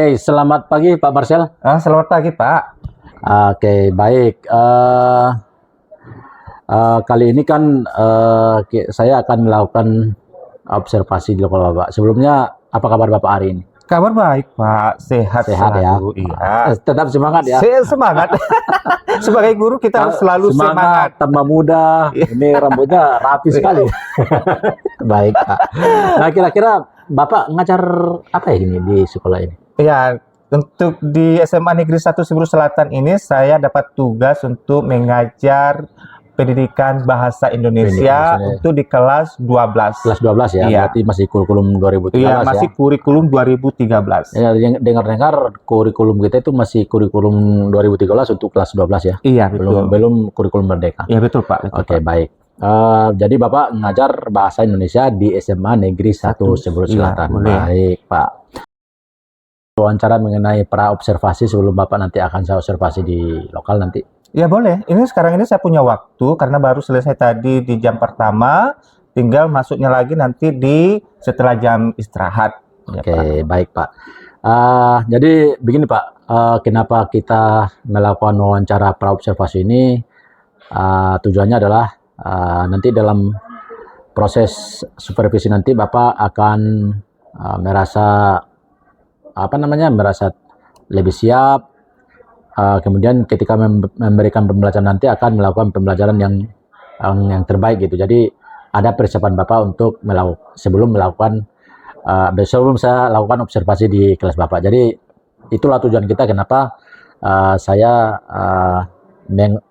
Selamat pagi Pak Marcel. Selamat pagi, Pak. Oke, baik. Kali ini kan saya akan melakukan observasi di lokal Bapak. Sebelumnya, apa kabar Bapak hari ini? Kabar baik, Pak. Sehat Sehat ya? selalu. Iya. Tetap semangat ya? Saya semangat. Sebagai guru kita harus selalu semangat. Tambah muda. Ini rambutnya rapi sekali. Baik, Pak. Nah, kira-kira Bapak ngajar apa ya ini di sekolah ini? Ya, untuk di SMA Negeri 1 Siberut Selatan ini saya dapat tugas untuk mengajar pendidikan bahasa Indonesia untuk di kelas 12. Kelas 12 ya, iya. Berarti masih kurikulum 2013 iya, masih ya? kurikulum 2013. Ya, dengar-dengar kurikulum kita itu masih kurikulum 2013 untuk kelas 12 ya? Iya, betul. Belum kurikulum merdeka? Iya, betul Pak. Betul, Oke, Pak. baik. Jadi Bapak ngajar bahasa Indonesia di SMA Negeri 1 Siberut Selatan. Iya, baik, Pak. Wawancara mengenai pra observasi sebelum Bapak nanti akan saya observasi di lokal nanti. Ya boleh. Ini sekarang ini saya punya waktu karena baru selesai tadi di jam pertama, tinggal masuknya lagi nanti setelah jam istirahat. Oke, baik Pak. Jadi begini Pak, kenapa kita melakukan wawancara pra observasi ini? Tujuannya adalah nanti dalam proses supervisi nanti Bapak akan merasa lebih siap. Kemudian ketika memberikan pembelajaran nanti akan melakukan pembelajaran yang terbaik gitu. Jadi ada persiapan Bapak untuk sebelum saya lakukan observasi di kelas Bapak. Jadi itulah tujuan kita kenapa saya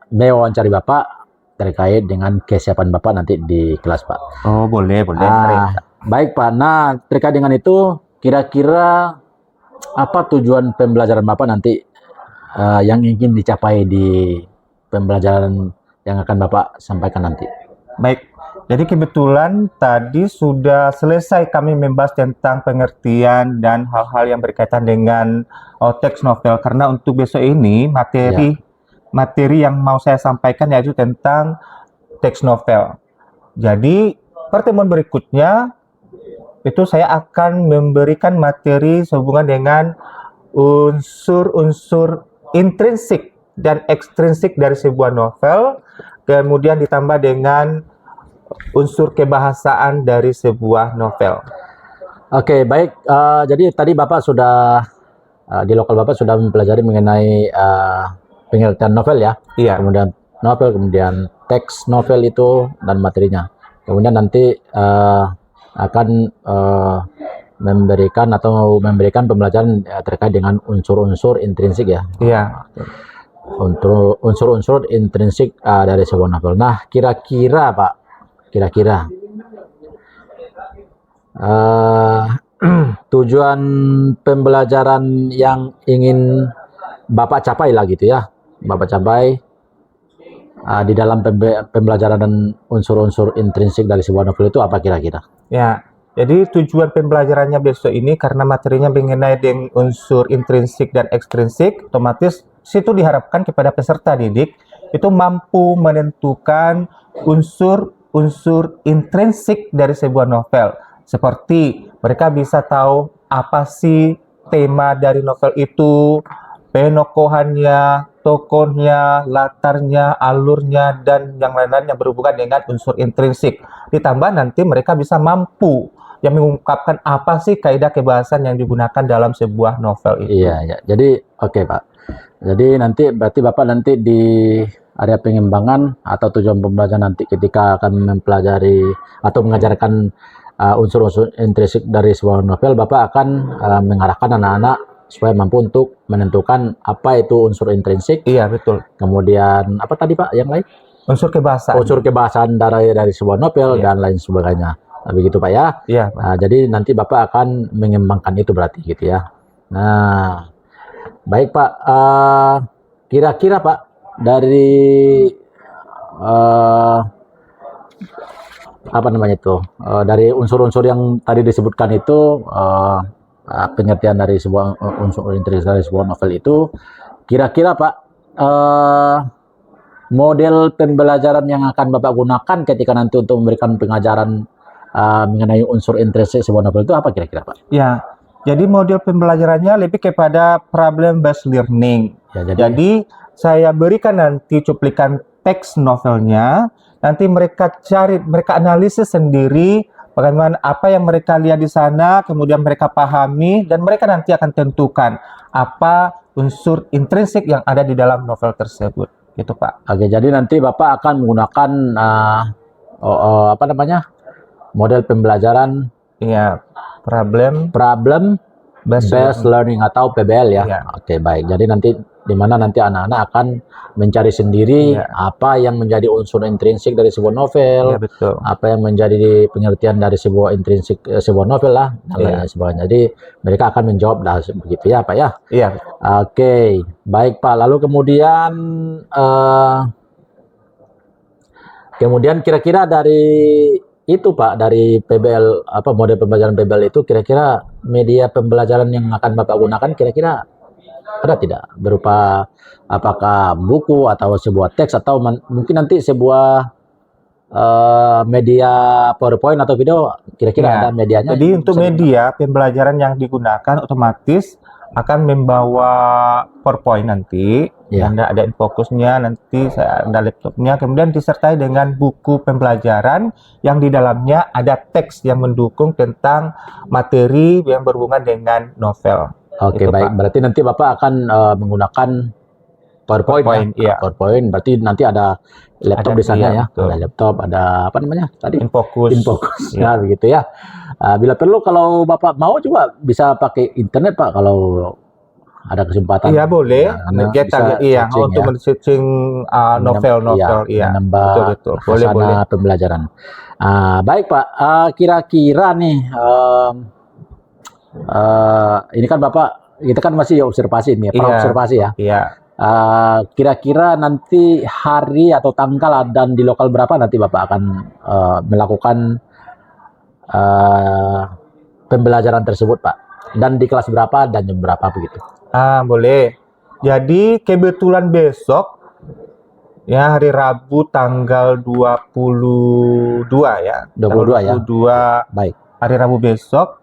mewawancari Bapak terkait dengan kesiapan Bapak nanti di kelas Pak. Oh boleh. Baik Pak. Nah terkait dengan itu kira-kira apa tujuan pembelajaran Bapak nanti yang ingin dicapai di pembelajaran yang akan Bapak sampaikan nanti? Baik, jadi kebetulan tadi sudah selesai kami membahas tentang pengertian dan hal-hal yang berkaitan dengan teks novel. Karena untuk besok ini materi yang mau saya sampaikan yaitu tentang teks novel. Jadi pertemuan berikutnya itu saya akan memberikan materi sehubungan dengan unsur-unsur intrinsik dan ekstrinsik dari sebuah novel, kemudian ditambah dengan unsur kebahasaan dari sebuah novel. Oke, baik. Jadi tadi Bapak sudah di lokal Bapak sudah mempelajari mengenai pengertian novel ya? Iya. Kemudian novel, kemudian teks novel itu dan materinya. Kemudian nanti akan memberikan pembelajaran terkait dengan unsur-unsur intrinsik ya. Iya. Untuk unsur-unsur intrinsik dari sebuah novel. Nah, kira-kira Pak, tujuan pembelajaran yang ingin Bapak capai lah gitu ya. Bapak capai di dalam pembelajaran dan unsur-unsur intrinsik dari sebuah novel itu apa kira-kira? Ya, jadi tujuan pembelajarannya besok ini karena materinya mengenai dengan unsur intrinsik dan ekstrinsik, otomatis situ diharapkan kepada peserta didik itu mampu menentukan unsur-unsur intrinsik dari sebuah novel. Seperti mereka bisa tahu apa sih tema dari novel itu, penokohannya, tokohnya, latarnya, alurnya, dan yang lain-lain yang berhubungan dengan unsur intrinsik. Ditambah nanti mereka bisa mampu yang mengungkapkan apa sih kaidah kebahasan yang digunakan dalam sebuah novel itu. Iya. Jadi oke Pak. Jadi berarti Bapak nanti di area pengembangan atau tujuan pembelajaran nanti ketika akan mempelajari atau mengajarkan unsur-unsur intrinsik dari sebuah novel, Bapak akan mengarahkan anak-anak supaya mampu untuk menentukan apa itu unsur intrinsik. Iya, betul. Kemudian apa tadi Pak yang lain? Unsur kebahasaan. Unsur kebahasaan dari sebuah novel dan lain sebagainya. Begitu Pak ya? Iya. Nah, jadi nanti Bapak akan mengembangkan itu berarti gitu ya. Nah, baik Pak. Kira-kira Pak dari dari unsur-unsur yang tadi disebutkan itu pengertian dari sebuah unsur intrinsik dari sebuah novel itu, kira-kira Pak model pembelajaran yang akan Bapak gunakan ketika nanti untuk memberikan pengajaran mengenai unsur intrinsik sebuah novel itu apa kira-kira Pak? Ya, Jadi model pembelajarannya lebih kepada problem based learning. Ya, Jadi saya berikan nanti cuplikan teks novelnya, nanti mereka analisis sendiri bagaimana apa yang mereka lihat di sana, kemudian mereka pahami dan mereka nanti akan tentukan apa unsur intrinsik yang ada di dalam novel tersebut. Gitu, Pak. oke, jadi nanti Bapak akan menggunakan apa namanya? Model pembelajaran Iya, problem based learning atau PBL ya. Iya. Oke, baik. Jadi nanti di mana nanti anak-anak akan mencari sendiri Iya. apa yang menjadi unsur intrinsik dari sebuah novel, Iya, betul. apa yang menjadi pengertian dari sebuah intrinsik sebuah novel lah dan Iya. lain sebagainya. Jadi mereka akan menjawab begitu ya, Pak ya. Iya. Oke, baik Pak. Lalu kemudian kira-kira dari itu Pak, dari PBL apa model pembelajaran PBL itu kira-kira media pembelajaran yang akan Bapak gunakan kira-kira ada tidak berupa apakah buku atau sebuah teks atau mungkin nanti sebuah media PowerPoint atau video kira-kira Ya, ada medianya? Jadi untuk Bisa media pembelajaran yang digunakan otomatis akan membawa PowerPoint nanti, Ya. Anda ada fokusnya, nanti saya ada laptopnya, kemudian disertai dengan buku pembelajaran yang di dalamnya ada teks yang mendukung tentang materi yang berhubungan dengan novel. Oke, Itu, baik. Pak. Berarti nanti Bapak akan menggunakan PowerPoint, PowerPoint, ya. iya. PowerPoint. Berarti nanti ada laptop Ada, di sana iya, ya. betul. Ada laptop, ada apa namanya tadi? Infokus. Infokus. Iya. Ya, begitu ya. Bila perlu kalau Bapak mau juga bisa pakai internet Pak kalau ada kesempatan. Iya, boleh. Ya, karena Kita bisa iya searching untuk ya. men-searching novel-novel, iya. Menambah Betul. Boleh. suasana pembelajaran. Baik Pak, kira-kira nih ini kan Bapak kita kan masih observasi nih, observasi ya. Iya. Kira-kira nanti hari atau tanggal dan di lokal berapa nanti Bapak akan melakukan pembelajaran tersebut Pak? Dan di kelas berapa dan jam berapa begitu? Boleh. Jadi kebetulan besok ya hari Rabu tanggal 22 ya. 22 ya. 22 Baik. hari Rabu besok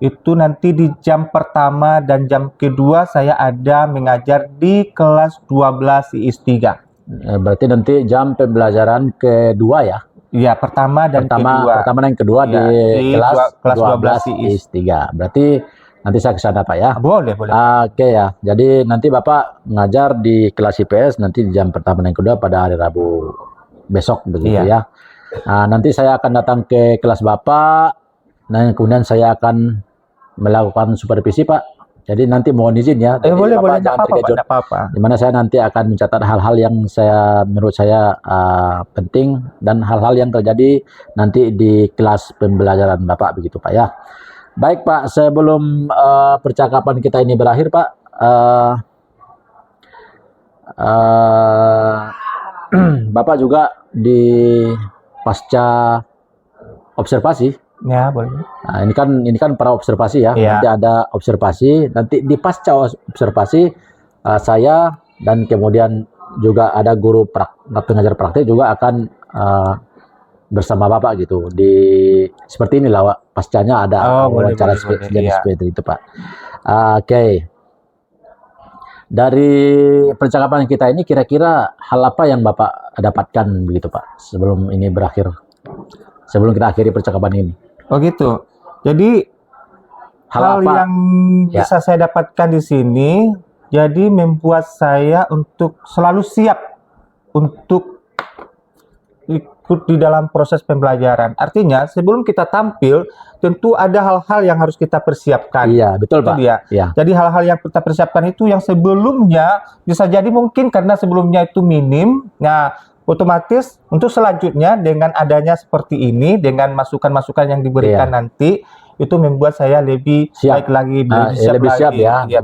itu nanti di jam pertama dan jam kedua saya ada mengajar di kelas 12 IIS 3. Berarti nanti jam pembelajaran kedua ya? Iya, pertama dan kedua. Pertama dan kedua Ya, di kelas 12 IIS. IIS 3. Berarti nanti saya ke sana Pak ya? Boleh. Oke ya. Jadi nanti Bapak ngajar di kelas IPS nanti di jam pertama dan kedua pada hari Rabu besok begitu Iya. ya. Nanti saya akan datang ke kelas Bapak. Nah, kemudian saya akan melakukan supervisi Pak. Jadi nanti mohon izin ya. Jadi Boleh, Bapak enggak jangan apa-apa, Pak, terkejut. enggak apa-apa. Di mana saya nanti akan mencatat hal-hal yang menurut saya penting dan hal-hal yang terjadi nanti di kelas pembelajaran Bapak begitu Pak ya. Baik Pak, sebelum percakapan kita ini berakhir Pak, Bapak juga di pasca observasi. Ya, boleh. Nah, ini kan para observasi ya. Iya. Nanti ada observasi, nanti di pasca observasi saya dan kemudian juga ada guru pengajar praktik juga akan bersama Bapak gitu. Seperti inilah Pak. Pascanya ada wawancara seperti itu Pak. Oke. Dari percakapan kita ini kira-kira hal apa yang Bapak dapatkan begitu Pak sebelum ini berakhir? Sebelum kita akhiri percakapan ini. Oh gitu. Jadi hal apa? yang bisa saya dapatkan di sini jadi membuat saya untuk selalu siap untuk ikut di dalam proses pembelajaran. Artinya sebelum kita tampil tentu ada hal-hal yang harus kita persiapkan. Iya, betul Pak. Dia. Ya. Jadi hal-hal yang kita persiapkan itu yang sebelumnya bisa jadi mungkin karena sebelumnya itu minim. Nah, otomatis untuk selanjutnya dengan adanya seperti ini, dengan masukan-masukan yang diberikan nanti, itu membuat saya lebih siap. baik lagi, lebih siap ya. Ya,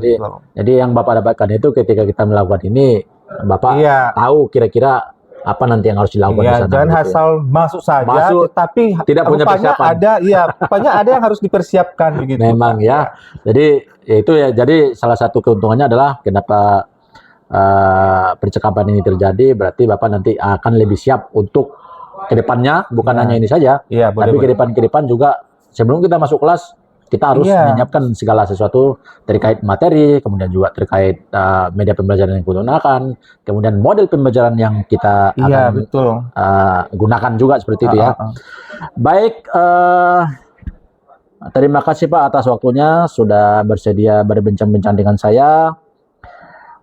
jadi yang Bapak dapatkan itu ketika kita melakukan ini, Bapak tahu kira-kira apa nanti yang harus dilakukan di sana. Jangan asal masuk saja, tapi tidak punya persiapan. Rupanya ada yang harus dipersiapkan begitu. Memang ya. Jadi itu ya. Jadi salah satu keuntungannya adalah kenapa percakapan ini terjadi, berarti Bapak nanti akan lebih siap untuk kedepannya, bukan hanya ini saja, tapi ke depan juga sebelum kita masuk kelas Kita harus Iya. menyiapkan segala sesuatu terkait materi, kemudian juga terkait media pembelajaran yang digunakan, kemudian model pembelajaran yang kita Iya, akan betul. gunakan juga seperti Ah, itu ya. ah, ah. Baik, terima kasih Pak atas waktunya sudah bersedia berbincang-bincang dengan saya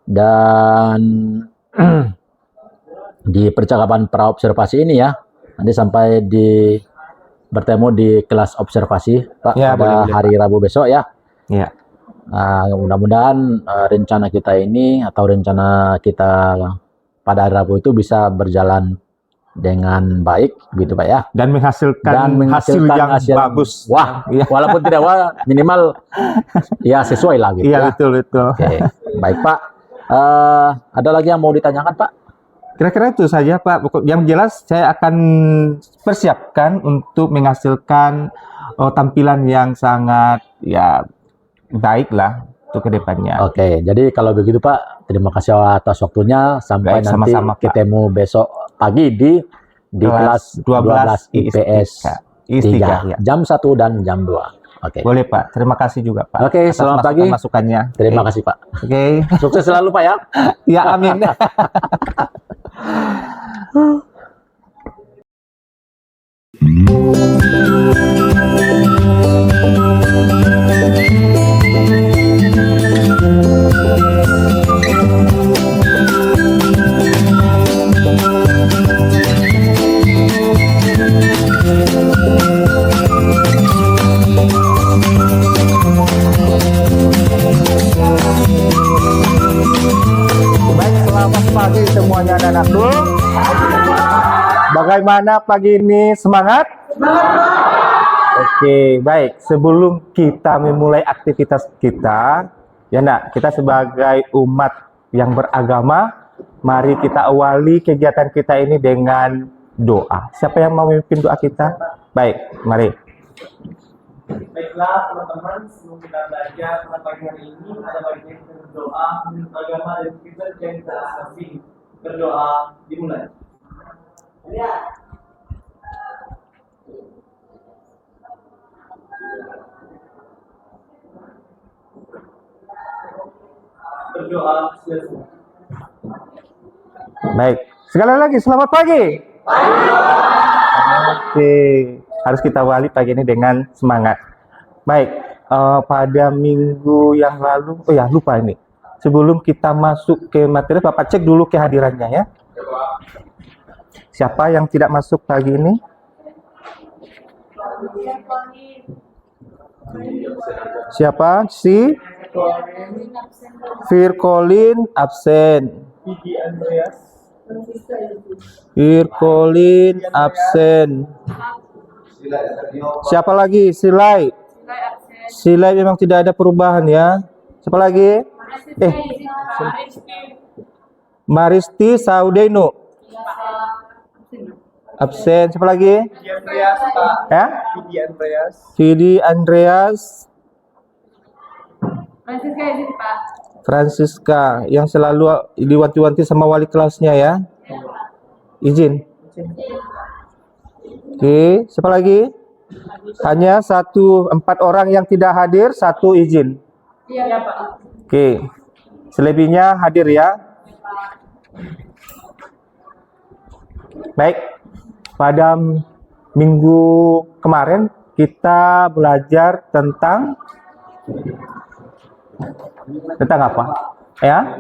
dan di percakapan praobservasi ini ya. Nanti sampai bertemu di kelas observasi Pak Ya, pada boleh, hari Rabu besok ya. Iya. Mudah-mudahan rencana kita ini atau rencana kita pada hari Rabu itu bisa berjalan dengan baik gitu Pak ya. Dan menghasilkan, Dan hasil menghasilkan yang hasil bagus. Wah, Iya. walaupun tidak wah minimal ya sesuai lah gitu Iya, ya. betul, betul. Oke, baik Pak. Ada lagi yang mau ditanyakan Pak? Kira-kira itu saja Pak. Yang jelas saya akan persiapkan untuk menghasilkan tampilan yang sangat ya baik lah untuk kedepannya. Oke, jadi kalau begitu Pak, terima kasih atas waktunya. Sampai Baik, nanti sama-sama, Pak. ketemu besok pagi di kelas 12 IPS I3, 3, ya. jam 1 dan jam 2. Oke. Boleh Pak. Terima kasih juga Pak. Oke, atas selamat pagi. masukannya. Terima Oke. kasih Pak. Oke. Sukses selalu Pak ya. Ya, amin. Baik, selamat pagi semuanya anak-anakku. Bagaimana pagi ini, semangat? Oke, baik. Sebelum kita memulai aktivitas kita, ya nak, kita sebagai umat yang beragama, mari kita awali kegiatan kita ini dengan doa. Siapa yang mau memimpin doa kita? Baik, mari. Baiklah teman-teman, sebelum kita belajar pada pagi hari ini ada bagian kita berdoa menurut agama dan kita yang kita asasi. Berdoa dimulai. Berdoa selesai. Baik, sekali lagi selamat pagi. Oke, harus kita awali pagi ini dengan semangat. Baik, pada minggu yang lalu, oh ya lupa ini. Sebelum kita masuk ke materi, Bapak cek dulu kehadirannya ya. Siapa yang tidak masuk pagi ini? Siapa? Si Firkolin absen. Gigi Andreas, Firkolin absen. Siapa lagi? Silai. Silai memang tidak ada perubahan ya. Siapa lagi? Maristi Saudeno. Absen. Siapa lagi? Gigi Andreas Pak, Ya? Gigi Andreas, Vidi Andreas. Francisca izin Pak. Francisca yang selalu diwanti-wanti sama wali kelasnya ya. Izin. Oke, siapa lagi? Hanya 4 orang yang tidak hadir, 1 izin. Iya Pak. Oke. Selebihnya hadir ya. Baik. Pada minggu kemarin kita belajar tentang apa? Ya?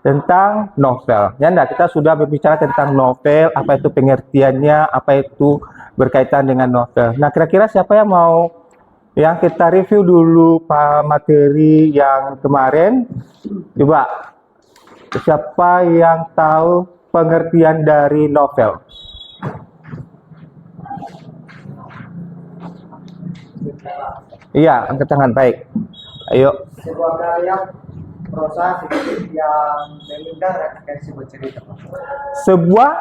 Tentang novel. Ya, enggak, kita sudah berbicara tentang novel, apa itu pengertiannya, apa itu berkaitan dengan novel. Nah, kira-kira siapa yang mau yang kita review dulu Pak materi yang kemarin? Coba. Siapa yang tahu pengertian dari novel? Iya, angkat tangan. Baik. Ayo. sebuah karya prosa yang mengundang rangkaian sebuah cerita. Sebuah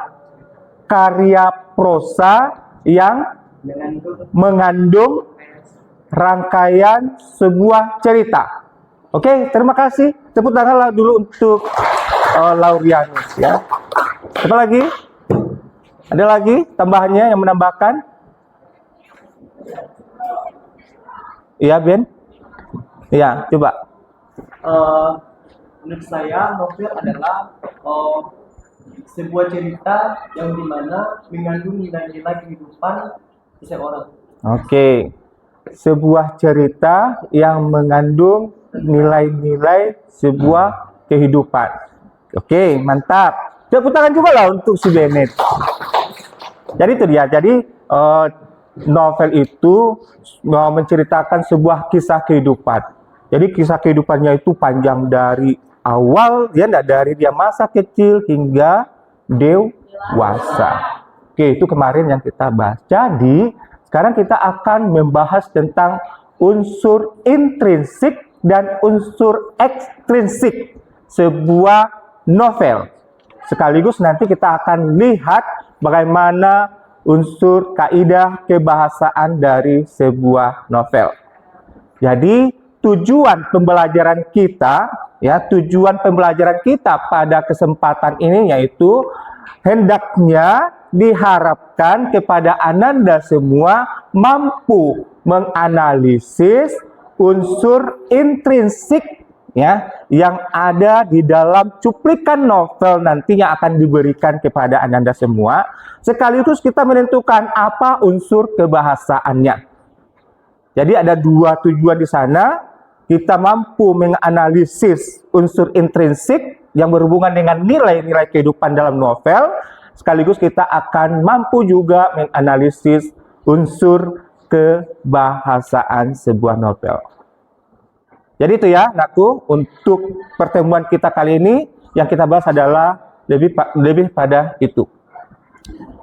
karya prosa yang mengandung rangkaian sebuah cerita. Oke, terima kasih. Tepuk tanganlah dulu untuk Laurianus ya. Apa lagi? Ada lagi tambahannya yang menambahkan? Iya, Ben? Iya, coba. Menurut saya novel adalah sebuah cerita yang dimana mengandung nilai-nilai kehidupan seseorang. Oke. Sebuah cerita yang mengandung nilai-nilai sebuah kehidupan. Oke, mantap. Tepuk tangan juga lah untuk si Bennett. Jadi itu dia. Jadi novel itu menceritakan sebuah kisah kehidupan. Jadi kisah kehidupannya itu panjang dari awal, ya enggak, dari dia masa kecil hingga dewasa. Oke, itu kemarin yang kita bahas. Jadi sekarang kita akan membahas tentang unsur intrinsik dan unsur ekstrinsik sebuah novel. Sekaligus nanti kita akan lihat bagaimana unsur kaidah kebahasaan dari sebuah novel. Jadi tujuan pembelajaran kita pada kesempatan ini yaitu hendaknya diharapkan kepada Ananda semua mampu menganalisis unsur intrinsik yang ada di dalam cuplikan novel nantinya akan diberikan kepada Ananda semua, sekaligus kita menentukan apa unsur kebahasaannya. Jadi ada dua tujuan di sana. Kita mampu menganalisis unsur intrinsik yang berhubungan dengan nilai-nilai kehidupan dalam novel, sekaligus kita akan mampu juga menganalisis unsur kebahasaan sebuah novel. Jadi itu ya, anakku, untuk pertemuan kita kali ini yang kita bahas adalah lebih pada itu.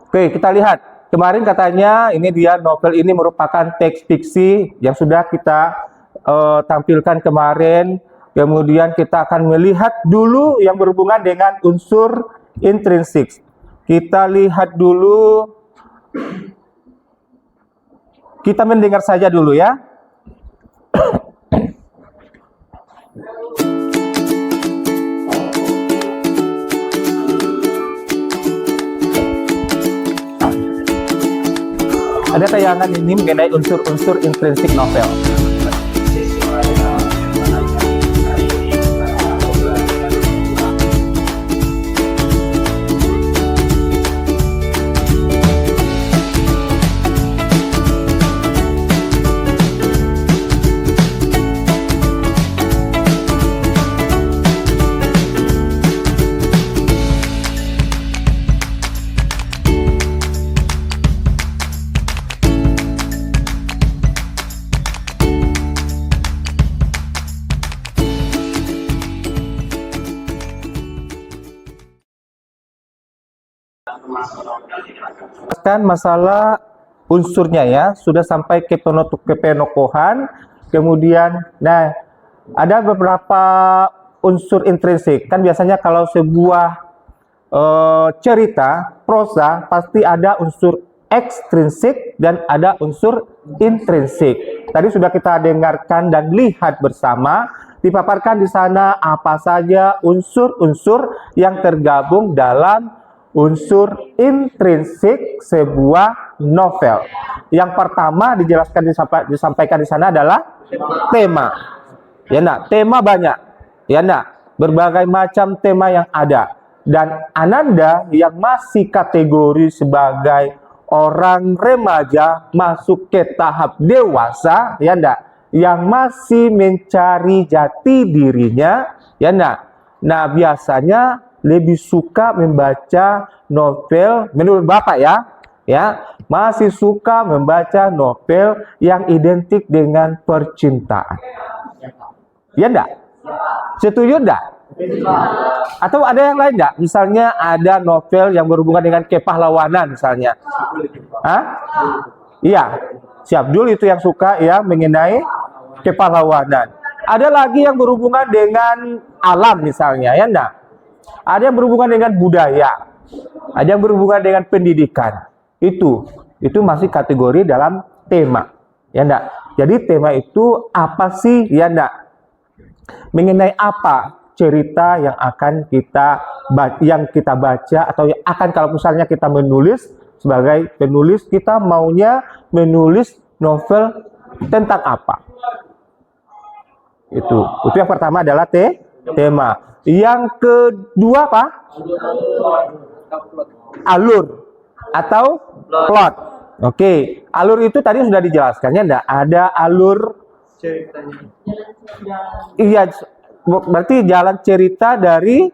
Oke, kita lihat. Kemarin katanya ini dia novel ini merupakan teks fiksi yang sudah kita tampilkan kemarin. Kemudian kita akan melihat dulu yang berhubungan dengan unsur intrinsik. Kita lihat dulu. Kita mendengar saja dulu ya. Ada tayangan ini mengenai unsur-unsur intrinsik novel. Masalah unsurnya ya, sudah sampai ke penokohan, kemudian ada beberapa unsur intrinsik. Kan biasanya kalau sebuah cerita prosa pasti ada unsur ekstrinsik dan ada unsur intrinsik. Tadi sudah kita dengarkan dan lihat bersama, dipaparkan di sana apa saja unsur-unsur yang tergabung dalam unsur intrinsik sebuah novel. Yang pertama disampaikan di sana adalah tema. Ya enggak? Tema banyak. Ya enggak? Berbagai macam tema yang ada. Dan Ananda yang masih kategori sebagai orang remaja masuk ke tahap dewasa, ya enggak? Yang masih mencari jati dirinya, ya enggak? Nah, biasanya lebih suka membaca novel, menurut Bapak ya, masih suka membaca novel yang identik dengan percintaan. Ya enggak? Setuju enggak? Atau ada yang lain enggak? Misalnya ada novel yang berhubungan dengan kepahlawanan misalnya. Hah? Iya, si Abdul itu yang suka ya mengenai kepahlawanan. Ada lagi yang berhubungan dengan alam misalnya, ya enggak? Ada yang berhubungan dengan budaya, ada yang berhubungan dengan pendidikan. Itu masih kategori dalam tema, ya enggak? Jadi tema itu apa sih, ya enggak? Mengenai apa cerita yang akan kita baca atau yang akan, kalau misalnya kita menulis sebagai penulis, kita maunya menulis novel tentang apa? Itu yang pertama adalah tema. Yang kedua apa? Alur atau plot. Oke, alur itu tadi sudah dijelaskannya, enggak? Ada alur ceritanya. iya, berarti jalan cerita dari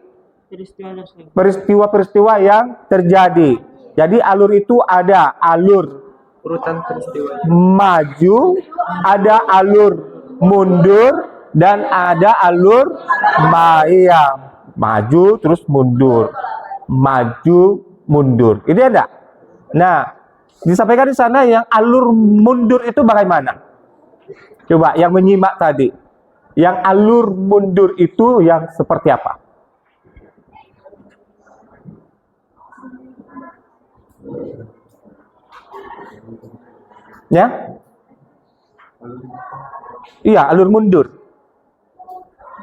peristiwa-peristiwa yang terjadi. Jadi alur itu ada alur Urutan peristiwa. maju, ada alur mundur, dan ada alur maju terus mundur, maju mundur. Ini ada. Nah, disampaikan di sana yang alur mundur itu bagaimana? Coba yang menyimak tadi, yang alur mundur itu yang seperti apa? Ya? Iya, alur mundur.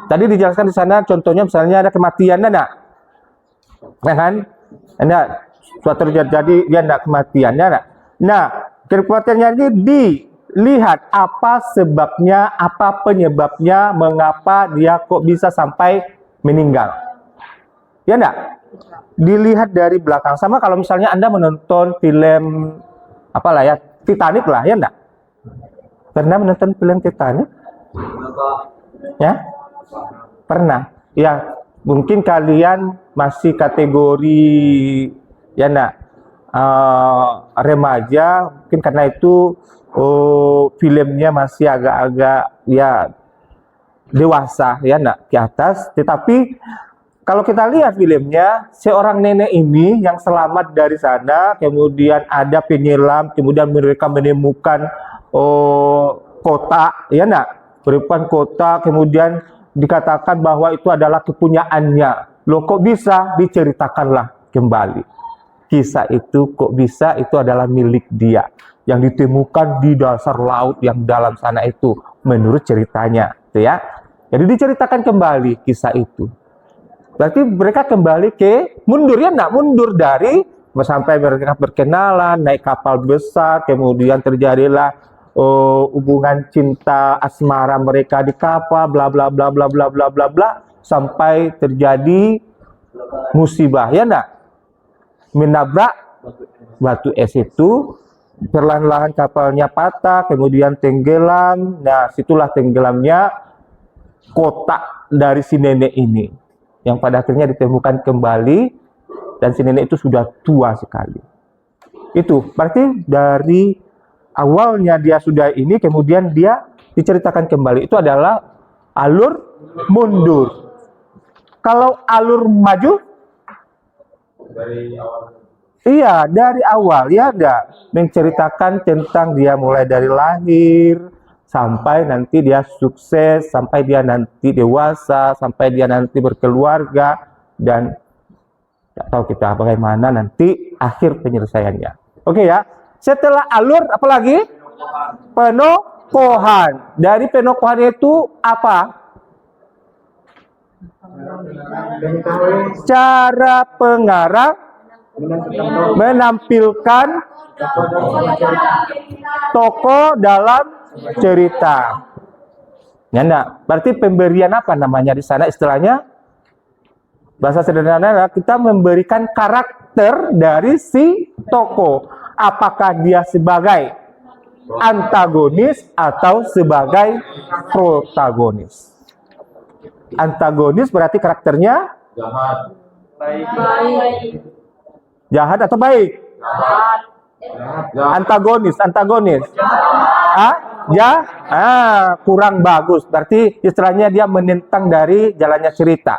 Tadi dijelaskan di sana contohnya misalnya ada kematian, enggak? Ya kan? Enggak, suatu terjadi dia enggak kematian, enggak? Nah, kematiannya ini dilihat apa sebabnya, apa penyebabnya, mengapa dia kok bisa sampai meninggal. Ya enggak? Dilihat dari belakang. Sama kalau misalnya Anda menonton film apalah ya, Titanic lah, ya enggak? Pernah menonton film Titanic? Ya? Pernah. Ya, mungkin kalian masih kategori ya enggak? Remaja, mungkin karena itu filmnya masih agak-agak ya dewasa, ya enggak? Ke atas. Tetapi kalau kita lihat filmnya, seorang nenek ini yang selamat dari sana, kemudian ada penyelam, kemudian mereka menemukan kota, ya enggak? Menemukan kota, kemudian dikatakan bahwa itu adalah kepunyaannya. Loh, kok bisa? Diceritakanlah kembali. Kisah itu kok bisa itu adalah milik dia, yang ditemukan di dasar laut yang dalam sana itu, menurut ceritanya, ya. Jadi diceritakan kembali kisah itu. Berarti mereka kembali ke mundur, ya enggak? Mundur dari sampai mereka berkenalan, naik kapal besar, kemudian terjadilah hubungan cinta asmara mereka di kapal, bla bla bla bla bla bla bla bla, sampai terjadi musibah, ya enggak? Menabrak batu es itu, perlahan-lahan kapalnya patah, kemudian tenggelam. Nah, situlah tenggelamnya kota dari si nenek ini, yang pada akhirnya ditemukan kembali, dan si nenek itu sudah tua sekali. Itu berarti dari awalnya dia sudah ini, kemudian dia diceritakan kembali. Itu adalah alur mundur. Kalau alur maju, Dari awal. iya, dari awal, ya ada menceritakan tentang dia mulai dari lahir sampai nanti dia sukses, sampai dia nanti dewasa, sampai dia nanti berkeluarga, dan tidak tahu kita bagaimana nanti akhir penyelesaiannya. Oke ya. Setelah alur, apalagi? Penokohan. Dari penokohan itu apa? Cara pengarang menampilkan tokoh dalam cerita. Ya enggak? Berarti pemberian apa namanya di sana istilahnya? Bahasa sederhana kita memberikan karakter dari si tokoh. Apakah dia sebagai antagonis atau sebagai protagonis? Antagonis berarti karakternya Baik. jahat atau baik? Antagonis. Kurang bagus. Berarti istilahnya dia menentang dari jalannya cerita.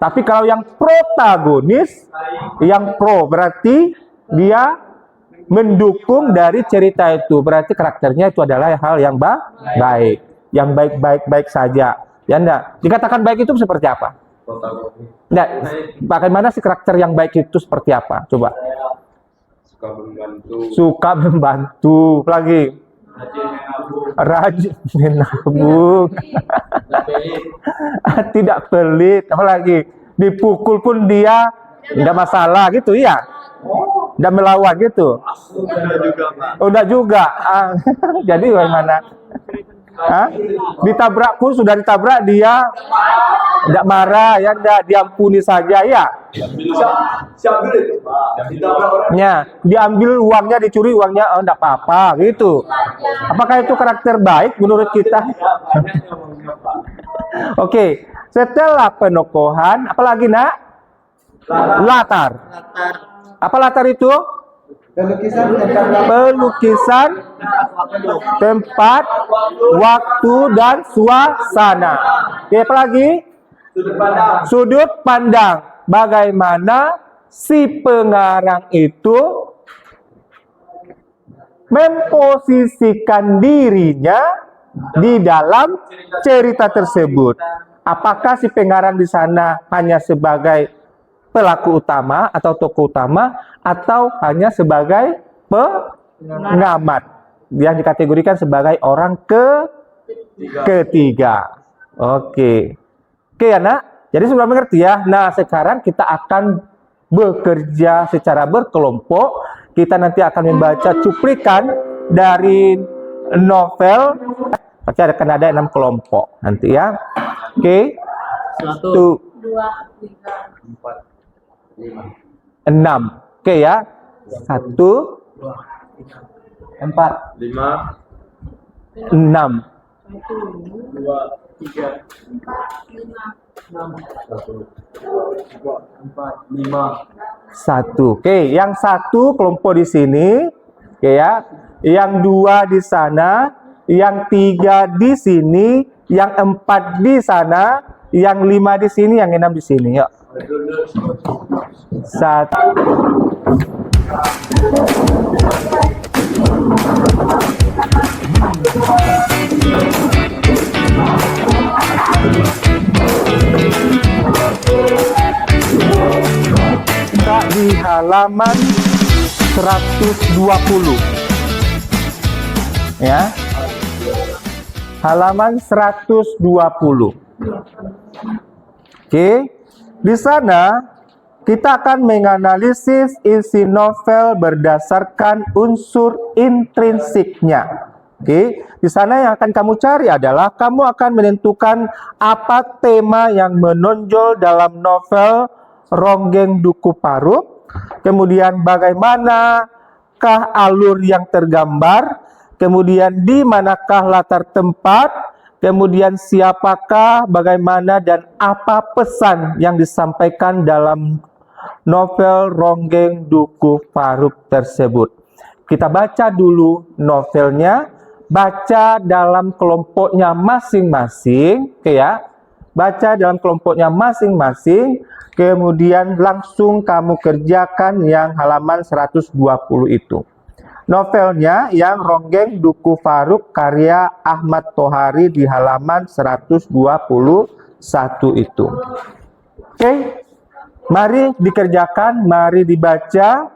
Tapi kalau yang protagonis, yang pro berarti dia mendukung dari cerita itu. Berarti karakternya itu adalah hal yang baik, yang baik-baik saja. Ya enggak? Dikatakan baik itu seperti apa? Enggak, bagaimana sih karakter yang baik itu seperti apa? Coba. Suka membantu. Lagi. Rajin menabung. Tidak pelit. Apalagi dipukul pun dia tidak masalah gitu ya. Tidak melawan gitu. Udah juga, Pak. Udah juga. Jadi bagaimana? Hah? Ditabrak pun sudah ditabrak dia tidak marah ya, tidak diampuni saja ya. Siapa itu, Pak? Ditabrak orang. Ya, diambil uangnya, dicuri uangnya, oh enggak apa-apa gitu. Apakah itu karakter baik menurut kita? Oke, setelah penokohan, apalagi nak? Latar. Apa latar itu? Pelukisan, tempat, waktu, dan suasana. Oke, apa lagi? Sudut pandang. Sudut pandang. Bagaimana si pengarang itu memposisikan dirinya di dalam cerita tersebut. Apakah si pengarang di sana hanya sebagai pelaku utama atau tokoh utama, atau hanya sebagai pengamat yang dikategorikan sebagai orang ketiga. Oke ya nak, jadi sudah mengerti ya. Nah sekarang kita akan bekerja secara berkelompok. Kita nanti akan membaca cuplikan dari novel. Pasti akan ada 6 kelompok nanti ya. Oke, 1, 2, 3, 4, 5, 6. Oke ya. 1, 2, 4, 5, 6. 2, 3, 4, 5, 1. Oke, yang 1 kelompok di sini, oke ya. Yang 2 di sana, yang 3 di sini, yang 4 di sana, yang 5 di sini, yang 6 di sini. Yuk. 1. Kita di halaman 120 ya, halaman 120. Oke, di sana kita akan menganalisis isi novel berdasarkan unsur intrinsiknya. Oke, di sana yang akan kamu cari adalah kamu akan menentukan apa tema yang menonjol dalam novel Ronggeng Duku Paruk, kemudian bagaimanakah alur yang tergambar, kemudian di manakah latar tempat, kemudian siapakah, bagaimana, dan apa pesan yang disampaikan dalam novel Ronggeng Duku Paruk tersebut. Kita baca dulu novelnya, baca dalam kelompoknya masing-masing, oke ya. Baca dalam kelompoknya masing-masing, kemudian langsung kamu kerjakan yang halaman 120 itu. Novelnya yang Ronggeng Duku Paruk karya Ahmad Tohari di halaman 121 itu. Oke, mari dikerjakan, mari dibaca,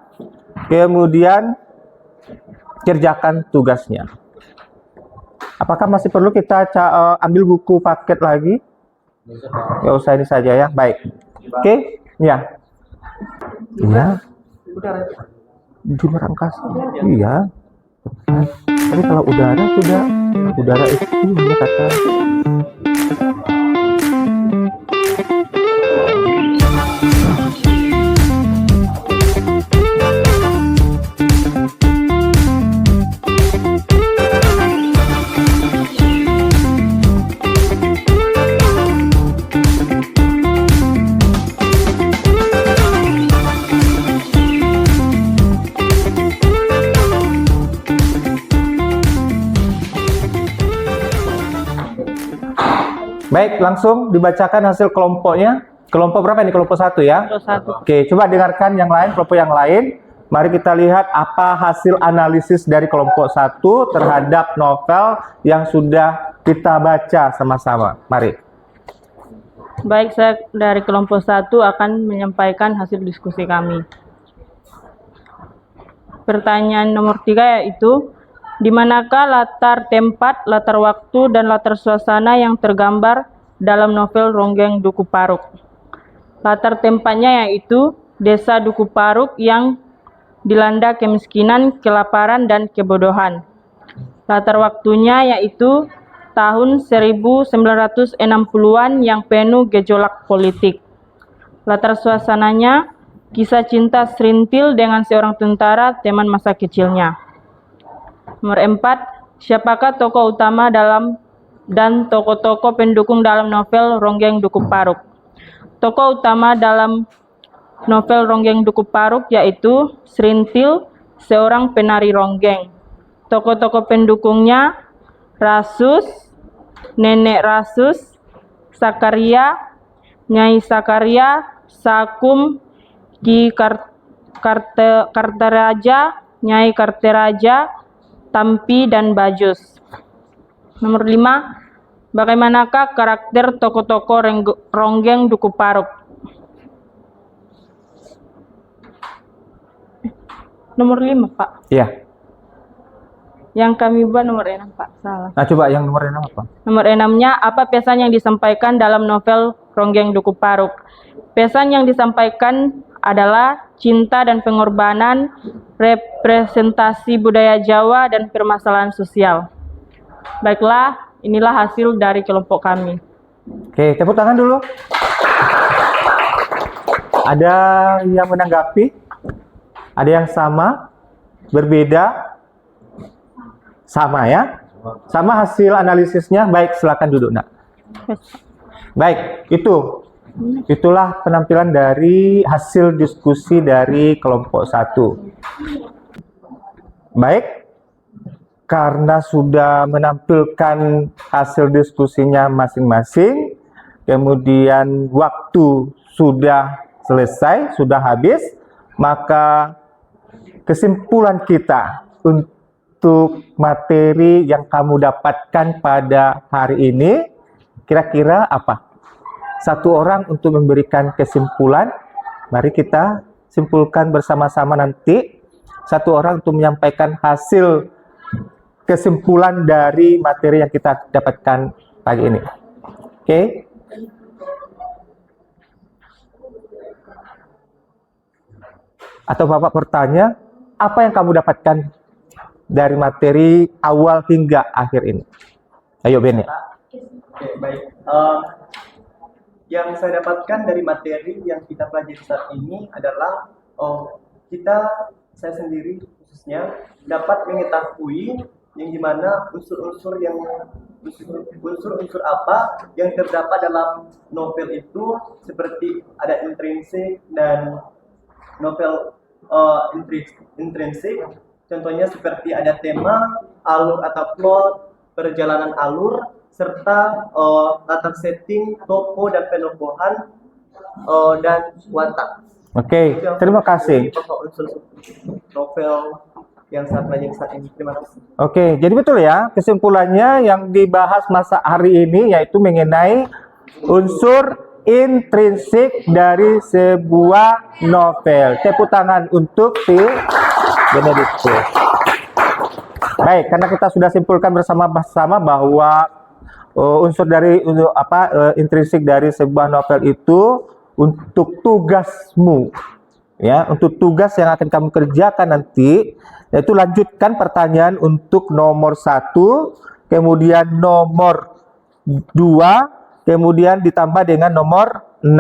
kemudian kerjakan tugasnya. Apakah masih perlu kita ambil buku paket lagi? Ya usah, ini saja ya. Baik. Oke, ya. Iya. Di luar angkasa. Iya. Tapi kalau udara sudah, udara itu hanya kata. Baik, langsung dibacakan hasil kelompoknya. Kelompok berapa ini? Kelompok 1 ya? Kelompok 1. Oke, coba dengarkan yang lain, kelompok yang lain. Mari kita lihat apa hasil analisis dari kelompok 1 terhadap novel yang sudah kita baca sama-sama. Mari. Baik, saya dari kelompok 1 akan menyampaikan hasil diskusi kami. Pertanyaan nomor 3 yaitu, di manakah latar tempat, latar waktu, dan latar suasana yang tergambar dalam novel Ronggeng Duku Paruk? Latar tempatnya yaitu Desa Duku Paruk yang dilanda kemiskinan, kelaparan, dan kebodohan. Latar waktunya yaitu tahun 1960-an yang penuh gejolak politik. Latar suasananya kisah cinta serintil dengan seorang tentara teman masa kecilnya. Nomor 4, siapakah tokoh utama dan tokoh-tokoh pendukung dalam novel Ronggeng Duku Paruk? Tokoh utama dalam novel Ronggeng Duku Paruk yaitu Serintil, seorang penari ronggeng. Tokoh-tokoh pendukungnya Rasus, Nenek Rasus, Sakaria, Nyai Sakaria, Sakum, Ki Karteraja, Nyai Karteraja, Tampi, dan Bajus. Nomor 5, bagaimanakah karakter tokoh-tokoh Ronggeng Duku Paruk? Nomor 5, Pak. Iya. Yang kami buat nomor 6, Pak. Salah. Nah, coba yang nomor 6 apa? Nomor 6-nya, apa pesan yang disampaikan dalam novel Ronggeng Duku Paruk? Pesan yang disampaikan adalah cinta dan pengorbanan, representasi budaya Jawa, dan permasalahan sosial. Baiklah, inilah hasil dari kelompok kami. Oke, tepuk tangan dulu. Ada yang menanggapi? Ada yang sama? Berbeda? Sama ya? Sama hasil analisisnya? Baik, silakan duduk, Nak. Baik, itulah penampilan dari hasil diskusi dari kelompok 1. Baik, karena sudah menampilkan hasil diskusinya masing-masing, kemudian waktu sudah selesai, sudah habis, maka kesimpulan kita untuk materi yang kamu dapatkan pada hari ini kira-kira apa? Satu orang untuk memberikan kesimpulan. Mari kita simpulkan bersama-sama nanti. Satu orang untuk menyampaikan hasil kesimpulan dari materi yang kita dapatkan pagi ini. Oke? Atau Bapak bertanya, apa yang kamu dapatkan dari materi awal hingga akhir ini? Ayo Ben ya. Oke, baik. Yang saya dapatkan dari materi yang kita pelajari saat ini adalah saya sendiri khususnya dapat mengetahui yang dimana unsur-unsur apa yang terdapat dalam novel itu, seperti ada intrinsik dan novel intrinsik. Contohnya seperti ada tema, alur atau plot, perjalanan alur, serta latar setting, tokoh dan penokohan, dan watak. Oke, terima kasih. Unsur novel yang saya pelajari saat ini. Terima kasih. Oke, jadi betul ya, kesimpulannya yang dibahas masa hari ini yaitu mengenai unsur intrinsik dari sebuah novel. Tepuk tangan untuk si Benediktus. Baik, karena kita sudah simpulkan bersama-sama bahwa unsur intrinsik dari sebuah novel itu untuk tugasmu, ya, untuk tugas yang akan kamu kerjakan nanti, yaitu lanjutkan pertanyaan untuk nomor 1, kemudian nomor 2, kemudian ditambah dengan nomor 6.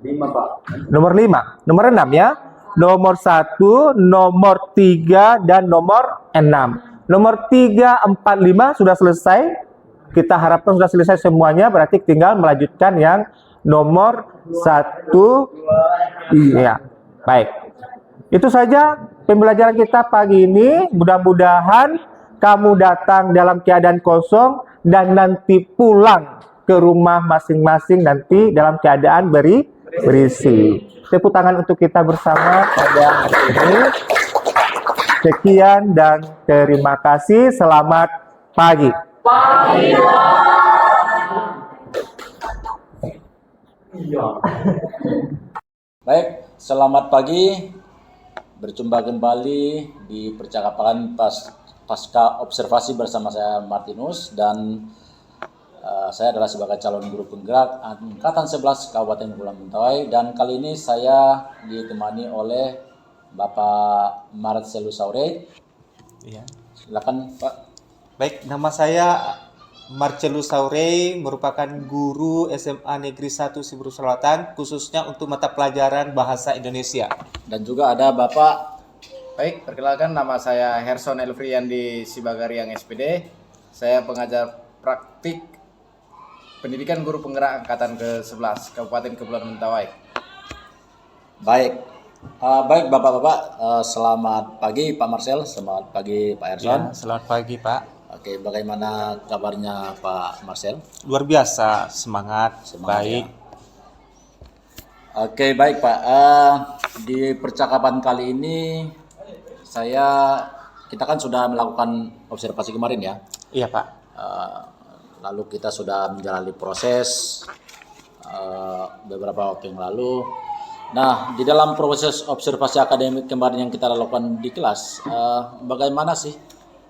5, Pak. Nomor 5, nomor 6 ya. Nomor 1, nomor 3, dan nomor 6. Nomor 3, 4, 5 sudah selesai. Kita harapkan sudah selesai semuanya, berarti tinggal melanjutkan yang nomor 1. Iya, baik. Itu saja pembelajaran kita pagi ini. Mudah-mudahan kamu datang dalam keadaan kosong dan nanti pulang ke rumah masing-masing nanti dalam keadaan berisi. Tepuk tangan untuk kita bersama pada hari ini. Sekian dan terima kasih. Selamat pagi. Baik, selamat pagi. Berjumpa kembali di percakapan pasca observasi bersama saya Martinus, dan saya adalah sebagai calon guru penggerak Angkatan 11 Kabupaten Kepulauan Mentawai, dan kali ini saya ditemani oleh Bapak Marcelo Saure. Ya. Silakan Pak. Baik, nama saya Marcelus Saurey, merupakan guru SMA Negeri 1 Siberut Selatan, khususnya untuk mata pelajaran Bahasa Indonesia. Dan juga ada Bapak. Baik, perkenalkan nama saya Herson Elfriandi Sibagariang SPD. Saya pengajar praktik pendidikan guru penggerak angkatan ke-11 Kabupaten Kepulauan Mentawai. Baik. Baik Bapak-bapak, selamat pagi Pak Marcel, selamat pagi Pak Erson. Ya, selamat pagi Pak. Oke, bagaimana kabarnya Pak Marcel? Luar biasa, semangat, Semangat, baik. ya. Oke, baik Pak. Di percakapan kali ini kita kan sudah melakukan observasi kemarin ya. Iya Pak. Lalu kita sudah menjalani proses beberapa waktu yang lalu. Nah, di dalam proses observasi akademik kemarin yang kita lakukan di kelas, bagaimana sih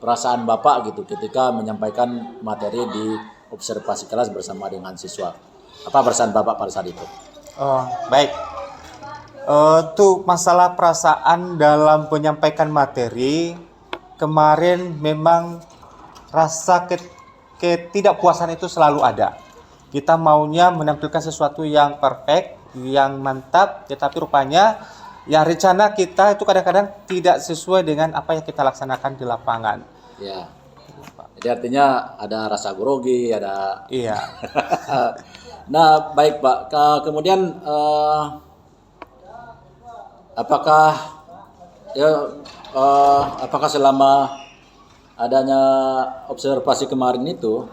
perasaan Bapak gitu ketika menyampaikan materi di observasi kelas bersama dengan siswa? Apa perasaan Bapak pada saat itu? Oh, baik. Untuk masalah perasaan dalam menyampaikan materi, kemarin memang rasa ketidakpuasan itu selalu ada. Kita maunya menampilkan sesuatu yang perfect, yang mantap, tetapi rupanya yang rencana kita itu kadang-kadang tidak sesuai dengan apa yang kita laksanakan di lapangan. Ya. Jadi artinya ada rasa grogi, ada. Iya. Nah, baik Pak. Kemudian apakah selama adanya observasi kemarin itu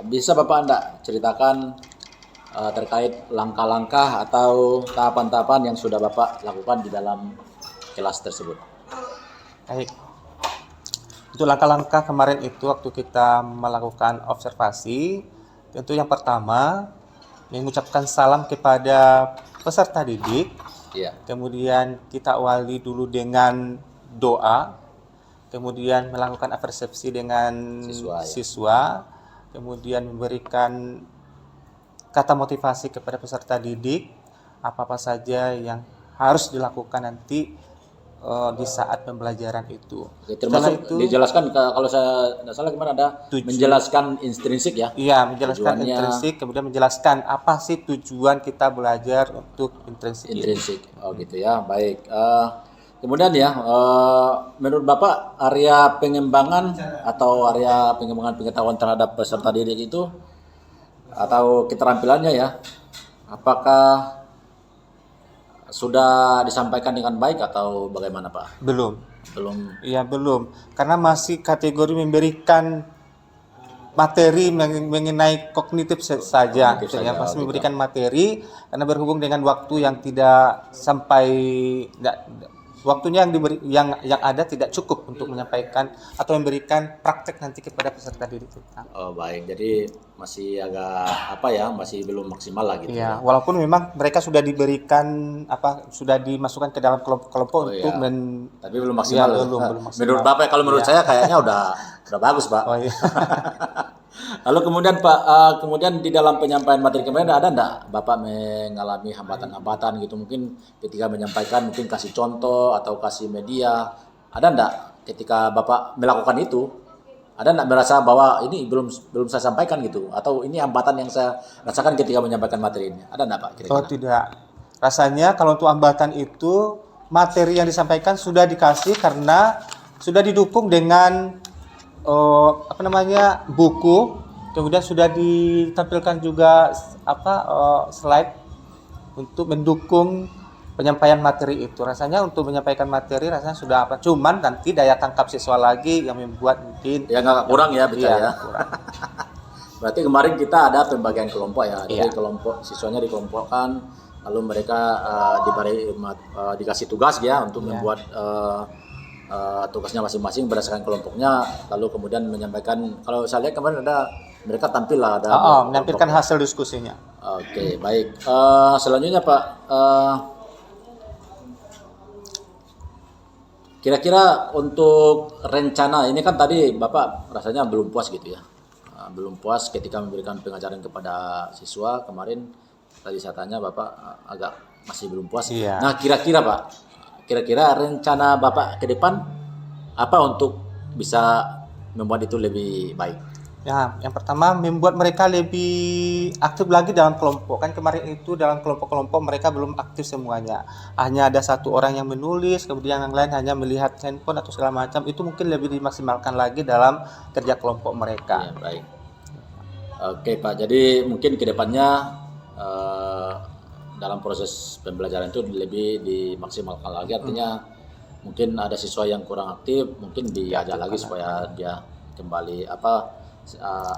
bisa Bapak Anda ceritakan terkait langkah-langkah atau tahapan-tahapan yang sudah Bapak lakukan di dalam kelas tersebut? Baik. Untuk langkah-langkah kemarin itu waktu kita melakukan observasi, tentu yang pertama mengucapkan salam kepada peserta didik. Iya. Kemudian kita awali dulu dengan doa, kemudian melakukan persepsi dengan siswa, kemudian memberikan kata motivasi kepada peserta didik, apa-apa saja yang harus dilakukan nanti di saat pembelajaran itu. Oke, termasuk itu, dijelaskan kalau saya tidak salah kemarin ada menjelaskan intrinsik ya. Iya, menjelaskan Tujuannya, intrinsik, kemudian menjelaskan apa sih tujuan kita belajar untuk intrinsik. intrinsik. Oh gitu ya, baik. Kemudian ya, menurut Bapak area pengembangan atau area pengembangan pengetahuan terhadap peserta didik itu atau keterampilannya ya, apakah sudah disampaikan dengan baik atau bagaimana Pak? Belum. Belum. Iya, belum. Karena masih kategori memberikan materi mengenai kognitif saja. Kognitif Ya, saja, masih gitu. memberikan materi karena berhubung dengan waktu yang tidak waktunya yang ada tidak cukup untuk menyampaikan atau memberikan praktek nanti kepada peserta didik kita. Oh baik, jadi masih agak masih belum maksimal lah gitu. Iya, walaupun memang mereka sudah diberikan sudah dimasukkan ke dalam kelompok untuk iya. Tapi belum maksimal. Iya, belum maksimal. Menurut Bapak, kalau menurut saya kayaknya udah bagus Pak. Oh iya. Lalu kemudian Pak, kemudian di dalam penyampaian materi kemarin ada enggak Bapak mengalami hambatan-hambatan gitu, mungkin ketika menyampaikan, mungkin kasih contoh atau kasih media, ada enggak ketika Bapak melakukan itu? Ada enggak merasa bahwa ini belum saya sampaikan gitu, atau ini hambatan yang saya rasakan ketika menyampaikan materi ini? Ada enggak Pak kira-kira? Oh tidak. Rasanya kalau untuk hambatan itu materi yang disampaikan sudah dikasih karena sudah didukung dengan buku, kemudian sudah ditampilkan juga slide untuk mendukung penyampaian materi itu. Rasanya untuk menyampaikan materi rasanya sudah cuman nanti daya tangkap siswa lagi yang membuat mungkin Ya nggak kurang ya bicara ya. kurang. Berarti kemarin kita ada pembagian kelompok ya. Jadi Iya. kelompok siswanya dikelompokkan, lalu mereka dikasih tugas ya untuk membuat tugasnya masing-masing berdasarkan kelompoknya, lalu kemudian menyampaikan. Kalau saya lihat kemarin mereka tampil lah menampilkan hasil diskusinya. Oke, baik. Selanjutnya Pak, kira-kira untuk rencana ini kan tadi Bapak rasanya belum puas gitu ya, belum puas ketika memberikan pengajaran kepada siswa kemarin. Tadi saya tanya Bapak agak masih belum puas. Iya. Nah kira-kira Pak, rencana Bapak ke depan apa untuk bisa membuat itu lebih baik? Ya, yang pertama membuat mereka lebih aktif lagi dalam kelompok. Kan kemarin itu dalam kelompok-kelompok mereka belum aktif semuanya. Hanya ada satu orang yang menulis, kemudian yang lain hanya melihat handphone atau segala macam. Itu mungkin lebih dimaksimalkan lagi dalam kerja kelompok mereka. Ya, baik. Oke Pak, jadi mungkin kedepannya dalam proses pembelajaran itu lebih dimaksimalkan lagi. Artinya mungkin ada siswa yang kurang aktif, mungkin diajak lagi supaya dia kembali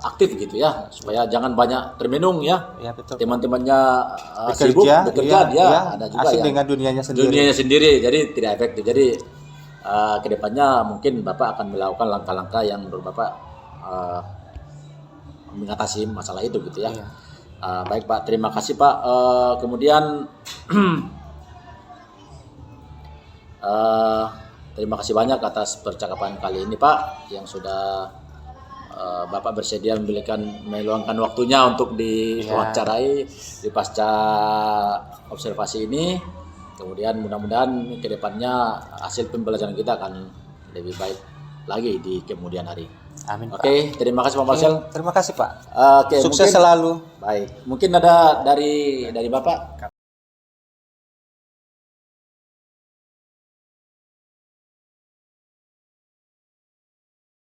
aktif gitu ya, supaya jangan banyak termenung ya. Ya, betul. Teman-temannya sibuk bekerja, dia ada juga asik yang dengan dunianya sendiri, jadi tidak efektif. Jadi kedepannya mungkin Bapak akan melakukan langkah-langkah yang menurut Bapak mengatasi masalah itu gitu ya. Iya. Baik Pak, terima kasih Pak. Kemudian terima kasih banyak atas percakapan kali ini Pak, yang sudah Bapak bersedia meluangkan waktunya untuk diwawancarai di pasca observasi ini. Kemudian mudah-mudahan ke depannya hasil pembelajaran kita akan lebih baik lagi di kemudian hari. Amin. Oke, terima kasih Pak Marcel. Terima kasih Pak. Oke, Sukses mungkin- selalu. Baik, mungkin ada dari Bapak.